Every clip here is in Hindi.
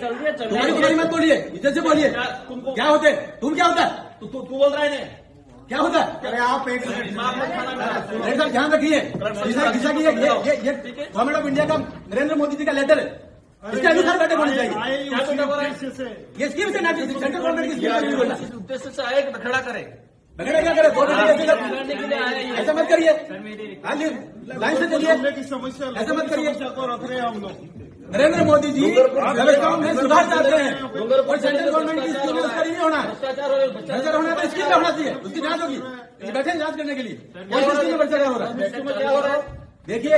तुम्हारी मत बोलिए, इज्जत से बोलिए। क्या होते तुम, क्या होता है तू बोल रहा है क्या होता है? अरे आप एक साहब ध्यान रखिए, दिशा की ये गवर्नमेंट ऑफ इंडिया का नरेंद्र मोदी जी का लेटर है, इसके अनुसार बैठक होनी चाहिए। ये स्कीम से सेंट्रल गवर्नमेंट की स्कीम उद्देश्य से आए खड़ा करे, बगैर क्या करे, ऐसा मत करिए, लाइन से चलिए, की समस्या ऐसा मत करिए। को रख रहे हैं हम लोग। नरेंद्र मोदी जी व्यवस्थाओं में सुधार चाहते हैं और सेंट्रल गवर्नमेंट की स्कीम उसका नहीं होना है, भ्रष्टाचार होना तो स्कीम में होना चाहिए, उसकी जांच होगी। ये बैठे जांच करने के लिए कौन सी स्कीम में भ्रष्टाचार हो रहा है? देखिए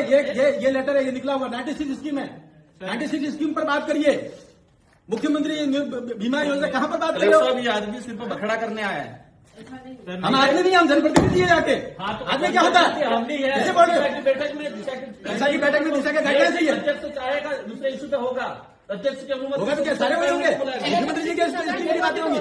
ये लेटर है, ये निकला हुआ 96 स्कीम है, 96 स्कीम पर बात करिए। मुख्यमंत्री बीमा योजना कहाँ पर बात करिए? आदमी सिर्फ बखड़ा करने आया है, हम आदमी नहीं, हम जनप्रतिनिधि है जाके। आदमी क्या होता है? जैसे बोल रहे बैठक में दिशा की बैठक में दिशा का गाइडलाइन चाहिए, अध्यक्ष चाहेगा दूसरे इशू पे होगा, अध्यक्ष की अनुमति होगा तो क्या सारे वही होंगे? मुख्यमंत्री जी की स्कीम की बातें होंगी,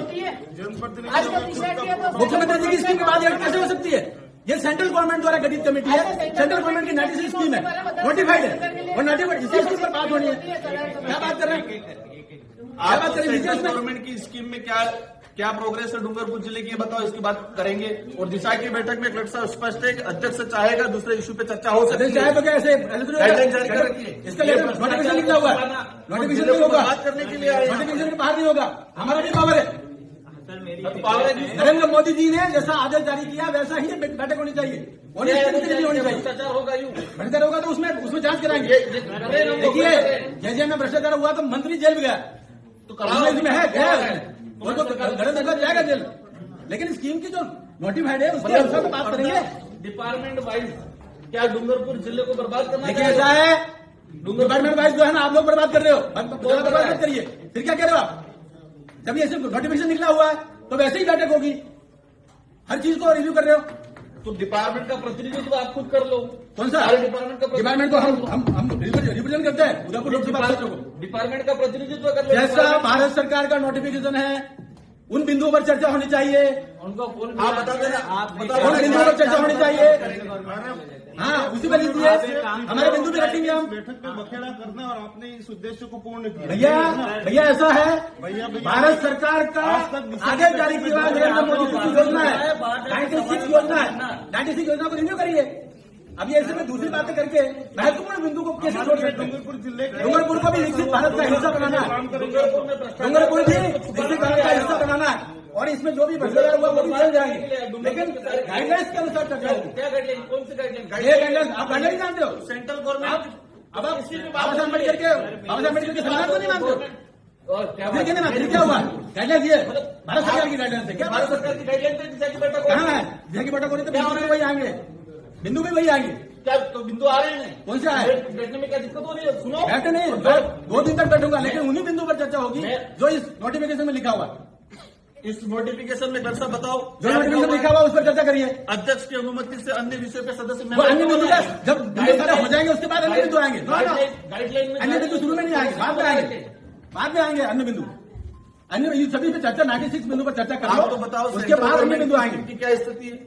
मुख्यमंत्री जी की स्कीम की बात कैसे हो सकती है? ये सेंट्रल गवर्नमेंट द्वारा गठित कमेटी है, सेंट्रल गवर्नमेंट की 96 स्कीम है, नोटिफाइड है, और नोटिफाइड इसी स्कीम पर बात होनी है। क्या बात कर रहे हैं? आप सेंट्रल गवर्नमेंट की स्कीम में क्या प्रोग्रेस है डूंगरपुर जिले की, बताओ, इसकी बात करेंगे। और दिशा की बैठक में कलेक्टर स्पष्ट है कि अध्यक्ष चाहेगा दूसरे इशू पे चर्चा हो सकती है, चाहे तो क्या ऐसे गाइडलाइन जारी कर रखी है, इसका नोटिफिकेशन निकला हुआ है, नोटिफिकेशन नहीं होगा, बात करने के लिए नोटिफिकेशन के बाहर नहीं होगा, हमारा भी पावर है। नरेंद्र मोदी जी ने जैसा आदेश जारी किया वैसा ही बैठक होनी चाहिए, होनी चाहिए। भ्रष्टाचार होगा यूं, भ्रष्टाचार होगा तो उसमें जांच कराएंगे। देखिए जैसे में भ्रष्टाचार हुआ तो मंत्री जेल में गया, तो इसमें है उनको गणतंत्र जाएगा जेल, लेकिन स्कीम की जो नोटिफाइड है उसके अनुसार बात करेंगे। डिपार्टमेंट वाइज क्या डूंगरपुर जिले को बर्बाद करना? देखिए ऐसा है, डिपार्टमेंट वाइज जो है ना आप लोग बर्बाद कर रहे हो, बर्बाद मत करिए। फिर क्या कह रहे हो आप? जब ये सिर्फ नोटिफिकेशन निकला हुआ है तो वैसे ही बैठक होगी, हर चीज को रिव्यू कर रहे हो। तो डिपार्टमेंट का प्रतिनिधित्व आप खुद कर लो। कौन सा डिपार्टमेंट को हम रिप्रेजेंट करते हैं उदयपुर लोकसभा क्षेत्र को। डिपार्टमेंट का प्रतिनिधित्व कर लो। जैसा भारत सरकार का नोटिफिकेशन है उन बिंदुओं पर चर्चा होनी चाहिए, उनको आप बता देना, उन बिंदुओं पर चर्चा होनी चाहिए। हाँ उसी पर लीजिए, हमारे बिंदु भी रखेंगे हम। बैठक में बखेड़ा करना और आपने इस उद्देश्य को पूर्ण किया। भैया ऐसा है, भारत सरकार का आदेश जारी किया हुआ नरेंद्र मोदी की योजना है, 96 योजना है, 96 योजना को रिन्यू करिए। अब ये ऐसे में दूसरी बातें करके महत्वपूर्ण बिंदु को कैसे छोड़ सकते? डूंगरपुर जिले डूंगरपुर को भी विकसित भारत का हिस्सा बनाना है, डूंगरपुर भी विकसित भारत का हिस्सा बनाना है, और इसमें जो भी भ्रष्टाचार हुआ वो भी चल जाएंगे, लेकिन गाइडलाइंस के अनुसार चल जाएंगे। क्या गाइडलाइन? कौन सी गाइडलाइन? ये गाइडलाइंस आप गाइडलाइन जानते हो? Central government. अब आप बाबा साहब अम्बेडकर के संविधान को नहीं मानते हो? और क्या फिर क्या हुआ? गाइडलाइंस ये भारत सरकार की गाइडलाइंस है। क्या भारत सरकार की गाइडलाइन पे दिशा की बैठक कहाँ है? दिशा की बैठक हो रही तो बिंदु भी वही आएंगे, बिंदु भी वही आएंगे। क्या तो बिंदु आ रहे हैं? कौन से आए? बैठने में क्या दिक्कत हो रही है? सुनो, बैठे नहीं, 2 दिन तक बैठूंगा, लेकिन उन्हीं बिंदु पर चर्चा होगी जो इस नोटिफिकेशन में लिखा हुआ है। इस नोटिफिकेशन में कल बताओ जो नोटिफिकेशन लिखा हुआ उस पर चर्चा करिए। अध्यक्ष की अनुमति से अन्य विषयों पे सदस्य वो अन्य बिंदु जब बिंदु सारे हो जाएंगे उसके बाद अन्य बिंदु आएंगे। गाइडलाइन में अन्य बिंदु शुरू में नहीं आएंगे, बाद में आएंगे, बाद में आएंगे अन्य बिंदु। अन्य सभी पे चर्चा 96 बिंदु पर चर्चा कर लो, तो बताओ उसके बाद अन्य बिंदु आएंगे। की क्या स्थिति है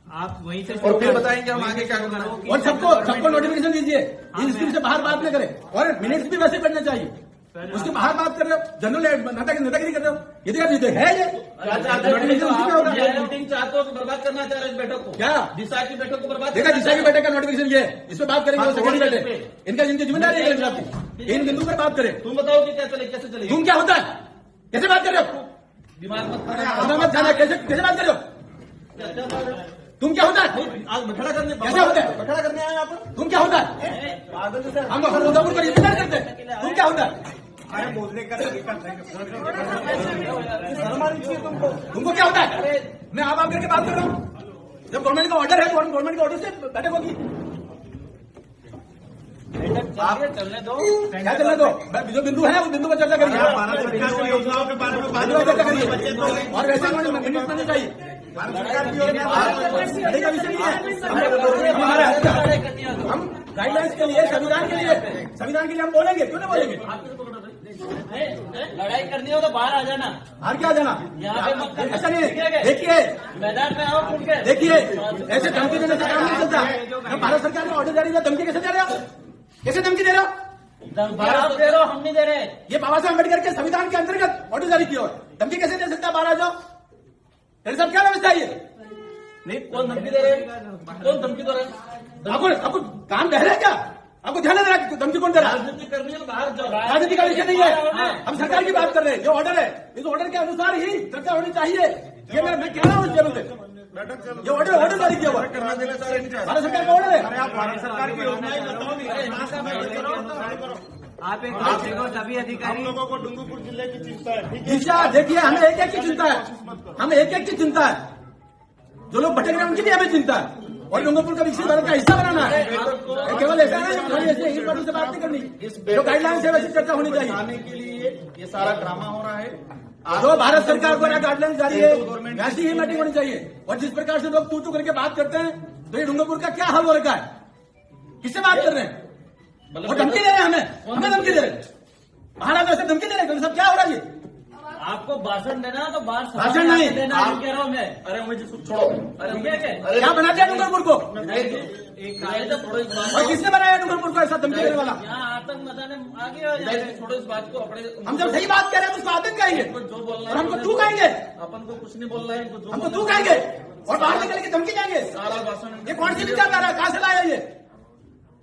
आप वहीं से और फिर बताएंगे हम आगे क्या करना है। और सबको नोटिफिकेशन दीजिए, इस स्कीम से बाहर बात न करें, और मिनट्स भी वैसे करने चाहिए। उसके बाहर बात कर रहे हो, जनरल नेतागिरी कर रहे हो, ये है ये नोटिफिकेशन उसी में होगा। मीटिंग चाहते हो तो बर्बाद करना चाह रहे इस बैठक को? क्या दिशा की बैठक को बर्बाद? देखा दिशा की बैठक का नोटिफिकेशन ये है, इस पर बात करेंगे, सेकेंडरी बैठक इनका जिनकी जिम्मेदारी है, इन बिंदु पर बात करें। तुम बताओ कि क्या चले, कैसे चलेगी? तुम क्या होता है, कैसे बात कर रहे हो? दिमाग मत जाना, कैसे बात कर रहे हो? तुम क्या होता है? आज बखड़ा करने कैसे होता है? बखड़ा करने आए आप? तुम क्या होता है? हम उदयपुर को रिप्रेजेंट करते हैं, तुम क्या होता है? अरे बोलने का तरीका तुमको क्या होता है? मैं आप करके बात कर रहा हूँ, जब गवर्नमेंट का ऑर्डर है तो गवर्नमेंट के ऑर्डर से बैठक होगी। आप चलने दो, क्या चलने दो? जो बिंदु है उस बिंदु पर चर्चा करिए, भारत सरकार की योजनाओं के बारे में बात चर्चा करिए, और वैसे मिनट नहीं चाहिए। भारत सरकार की योजना का विषय नहीं है, हमारे हम गाइडलाइंस के लिए, संविधान के लिए हम बोलेंगे, क्यों नहीं बोलेंगे? लड़ाई करनी हो तो बाहर आ जाना, बाहर क्या जाना? यहाँ पे मत करना। ऐसा नहीं है, देखिए मैदान में आओ खुल के। देखिए ऐसे धमकी देने से काम नहीं चलता। भारत सरकार ने ऑर्डर जारी किया, धमकी कैसे दे रहे हो? कैसे धमकी दे रहे हो? धमकी आप दे रहे हो, हम नहीं दे रहे। ये बाबा साहब अम्बेडकर के संविधान के अंतर्गत ऑर्डर जारी किया है। धमकी कैसे दे सकता है बाहर आ जाओ? तेरे साहब क्या व्यवस्था है ये? नहीं, कौन धमकी दे रहे हैं? कौन धमकी दे रहे हैं? आपको काम बह रहा है क्या? आपको ध्यान दे रहा है धमकी कौन दे रहा है? राजनीति करनी है तो बाहर जाओ। राजनीति का विषय नहीं है, हम सरकार की बात कर रहे हैं। जो ऑर्डर है, इस ऑर्डर के अनुसार ही चर्चा होनी चाहिए। ये मैं कह रहा हूँ इस टेबल पे, ये ऑर्डर जारी किया हुआ है। करना देना चाह रहे हैं। भारत सरकार का ऑर्डर है। आप भारत सरकार की योजनाएं बताओ नहीं। आप एक बात देखो, सभी हम अधिकारी लोगों को डूंगरपुर जिले की चिंता है, ठीक है? दिशा देखिए, हमें एक एक की चिंता है, हमें एक एक की चिंता है। जो लोग भटक रहे हैं उनकी भी हमें चिंता है, और डूंगरपुर का विकसित भारत का हिस्सा बनाना है। ये केवल ऐसा नहीं है ऐसे ही पार्टी से बात नहीं करनी, जो गाइडलाइन है वैसी चर्चा होनी चाहिए। आने के लिए ये सारा ड्रामा हो रहा है। जो भारत सरकार द्वारा गाइडलाइन जारी है वैसी ही मीटिंग होनी चाहिए। और जिस प्रकार से लोग तू करके बात करते हैं, तो ये डूंगरपुर का क्या हाल हो रखा है? किससे बात कर रहे हैं? और धमकी दे रहे हैं, हमें धमकी दे रहे हैं। महाराज ऐसे धमकी दे रहे हैं, सब क्या हो रहा है ये? आपको भाषण देना है तो बाहर भाषण नहीं, देना आप- है, कह रहा हूँ मैं। अरे मुझे छोड़ो। अरे ठीक है क्या? क्या बना दिया डूंगरपुर को? एक छोड़ो इस बात और किसने बनाया डूंगरपुर को ऐसा धमकी देने वाला? यहाँ आतंक मचाने आगे हो जाए। को। छोड़ो इस बात को। अपने हम जब सही बात कह रहे हैं तो उसको आतंक कहेंगे, जो बोलना और है हमको तू कहेंगे, अपन को कुछ नहीं बोलना है। इनको जो हमको बोलना तू है, कहेंगे और बाहर निकल के धमकी देंगे। सारा भाषण ये कौन सी विचारधारा है? कहां से लाया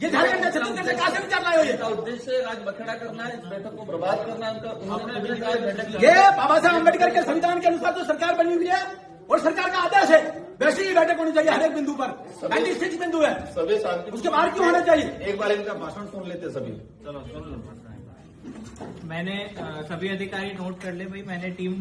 ये झारखंड का छत्तीसगढ़ से कहां से विचार लाया ये? का उद्देश्य आज बखेड़ा करना है, इस बैठक को बर्बाद करना है। उन्होंने भी कहा बैठक ये बाबा साहब अम्बेडकर के संविधान के अनुसार जो सरकार बनी हुई है और सरकार का आदेश है, वैसी ही बैठक होनी चाहिए हर एक बिंदु पर। 96 बिंदु है, सभी शांति। उसके बाहर क्यों होना चाहिए? एक बार इनका भाषण सुन लेते सभी। मैंने सभी अधिकारी नोट कर ले भाई, मैंने टीम